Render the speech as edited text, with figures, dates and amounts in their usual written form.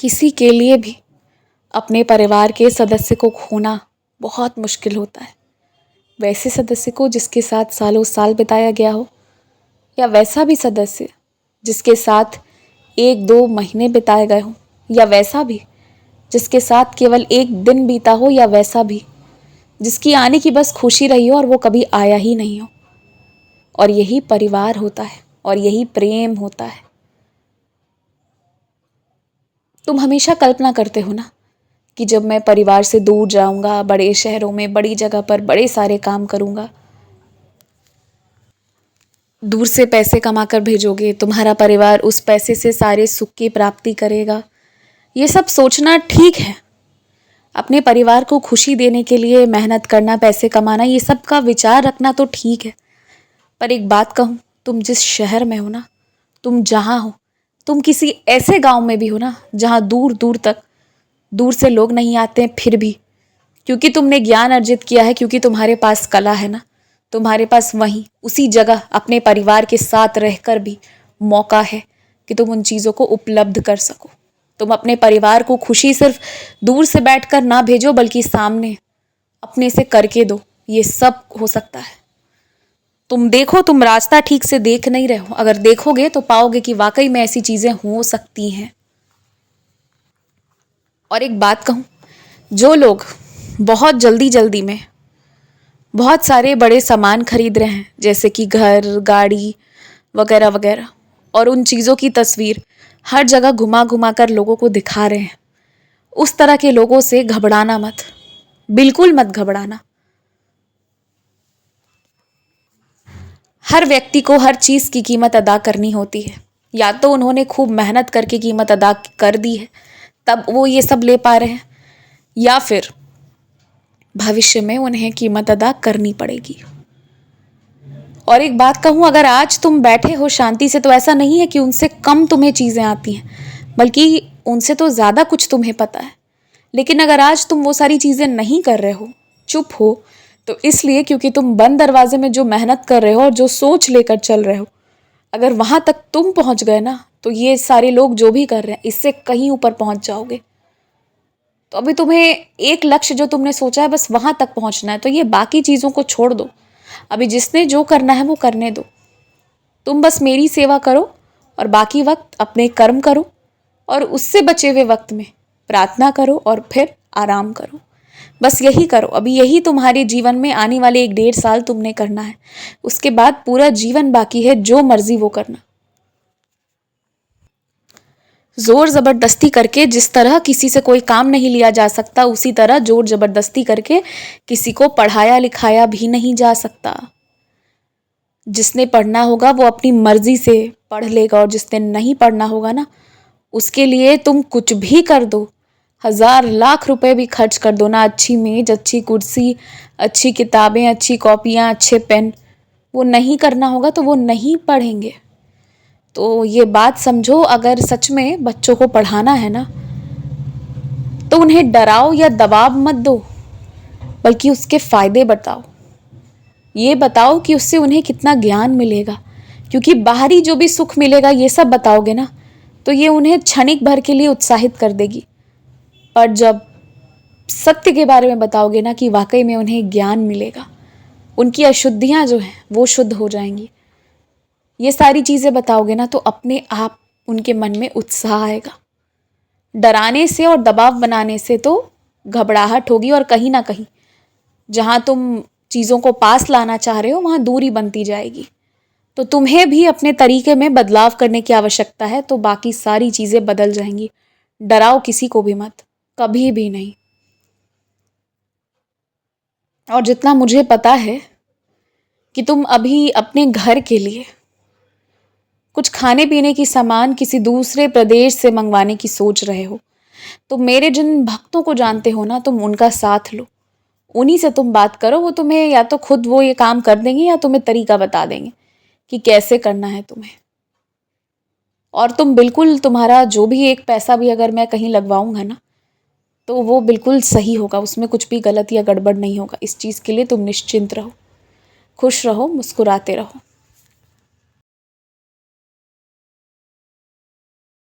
किसी के लिए भी अपने परिवार के सदस्य को खोना बहुत मुश्किल होता है। वैसे सदस्य को जिसके साथ सालों साल बिताया गया हो, या वैसा भी सदस्य जिसके साथ 1-2 महीने बिताए गए हों, या वैसा भी जिसके साथ केवल एक दिन बीता हो, या वैसा भी जिसकी आने की बस खुशी रही हो और वो कभी आया ही नहीं हो। और यही परिवार होता है और यही प्रेम होता है। तुम हमेशा कल्पना करते हो ना कि जब मैं परिवार से दूर जाऊंगा, बड़े शहरों में, बड़ी जगह पर बड़े सारे काम करूंगा, दूर से पैसे कमा कर भेजोगे, तुम्हारा परिवार उस पैसे से सारे सुख की प्राप्ति करेगा। ये सब सोचना ठीक है, अपने परिवार को खुशी देने के लिए मेहनत करना, पैसे कमाना, ये सब का विचार रखना तो ठीक है। पर एक बात कहूँ, तुम जिस शहर में हो ना, तुम जहाँ हो, तुम किसी ऐसे गांव में भी हो ना जहाँ दूर दूर तक दूर से लोग नहीं आते हैं, फिर भी क्योंकि तुमने ज्ञान अर्जित किया है, क्योंकि तुम्हारे पास कला है ना, तुम्हारे पास वहीं उसी जगह अपने परिवार के साथ रहकर भी मौका है कि तुम उन चीज़ों को उपलब्ध कर सको। तुम अपने परिवार को खुशी सिर्फ दूर से बैठकर ना भेजो, बल्कि सामने अपने से करके दो। ये सब हो सकता है। तुम देखो, तुम रास्ता ठीक से देख नहीं रहे हो। अगर देखोगे तो पाओगे कि वाकई में ऐसी चीज़ें हो सकती हैं। और एक बात कहूँ, जो लोग बहुत जल्दी जल्दी में बहुत सारे बड़े सामान खरीद रहे हैं, जैसे कि घर, गाड़ी वगैरह वगैरह, और उन चीज़ों की तस्वीर हर जगह घुमा घुमा कर लोगों को दिखा रहे हैं, उस तरह के लोगों से घबराना मत, बिल्कुल मत घबराना। हर व्यक्ति को हर चीज़ की कीमत अदा करनी होती है। या तो उन्होंने खूब मेहनत करके कीमत अदा कर दी है, तब वो ये सब ले पा रहे हैं, या फिर भविष्य में उन्हें कीमत अदा करनी पड़ेगी। और एक बात कहूँ, अगर आज तुम बैठे हो शांति से, तो ऐसा नहीं है कि उनसे कम तुम्हें चीज़ें आती हैं, बल्कि उनसे तो ज़्यादा कुछ तुम्हें पता है। लेकिन अगर आज तुम वो सारी चीज़ें नहीं कर रहे हो, चुप हो, तो इसलिए क्योंकि तुम बंद दरवाजे में जो मेहनत कर रहे हो और जो सोच लेकर चल रहे हो, अगर वहां तक तुम पहुंच गए ना, तो ये सारे लोग जो भी कर रहे हैं इससे कहीं ऊपर पहुंच जाओगे। तो अभी तुम्हें एक लक्ष्य जो तुमने सोचा है, बस वहां तक पहुंचना है, तो ये बाकी चीज़ों को छोड़ दो। अभी जिसने जो करना है वो करने दो। तुम बस मेरी सेवा करो और बाकी वक्त अपने कर्म करो, और उससे बचे हुए वक्त में प्रार्थना करो और फिर आराम करो। बस यही करो। अभी यही तुम्हारे जीवन में आने वाले 1-1.5 साल तुमने करना है। उसके बाद पूरा जीवन बाकी है, जो मर्जी वो करना। जोर जबरदस्ती करके जिस तरह किसी से कोई काम नहीं लिया जा सकता, उसी तरह जोर जबरदस्ती करके किसी को पढ़ाया लिखाया भी नहीं जा सकता। जिसने पढ़ना होगा वो अपनी मर्जी से पढ़ लेगा, और जिसने नहीं पढ़ना होगा ना, उसके लिए तुम कुछ भी कर दो, 1000-लाख रुपए भी खर्च कर दो ना, अच्छी मेज, अच्छी कुर्सी, अच्छी किताबें, अच्छी कॉपियाँ, अच्छे पेन, वो नहीं करना होगा तो वो नहीं पढ़ेंगे। तो ये बात समझो, अगर सच में बच्चों को पढ़ाना है ना, तो उन्हें डराओ या दबाव मत दो, बल्कि उसके फायदे बताओ। ये बताओ कि उससे उन्हें कितना ज्ञान मिलेगा, क्योंकि बाहरी जो भी सुख मिलेगा ये सब बताओगे ना, तो ये उन्हें क्षणिक भर के लिए उत्साहित कर देगी। पर जब सत्य के बारे में बताओगे ना, कि वाकई में उन्हें ज्ञान मिलेगा, उनकी अशुद्धियाँ जो हैं वो शुद्ध हो जाएंगी, ये सारी चीज़ें बताओगे ना, तो अपने आप उनके मन में उत्साह आएगा। डराने से और दबाव बनाने से तो घबराहट होगी, और कहीं ना कहीं जहाँ तुम चीज़ों को पास लाना चाह रहे हो वहाँ दूरी बनती जाएगी। तो तुम्हें भी अपने तरीके में बदलाव करने की आवश्यकता है, तो बाकी सारी चीज़ें बदल जाएंगी। डराओ किसी को भी मत, कभी भी नहीं। और जितना मुझे पता है कि तुम अभी अपने घर के लिए कुछ खाने पीने की सामान किसी दूसरे प्रदेश से मंगवाने की सोच रहे हो, तो मेरे जिन भक्तों को जानते हो ना, तुम उनका साथ लो, उन्हीं से तुम बात करो। वो तुम्हें या तो खुद वो ये काम कर देंगे, या तुम्हें तरीका बता देंगे कि कैसे करना है तुम्हें। और तुम बिल्कुल, तुम्हारा जो भी एक पैसा भी अगर मैं कहीं लगवाऊंगा ना, तो वो बिल्कुल सही होगा, उसमें कुछ भी गलत या गड़बड़ नहीं होगा। इस चीज़ के लिए तुम निश्चिंत रहो, खुश रहो, मुस्कुराते रहो।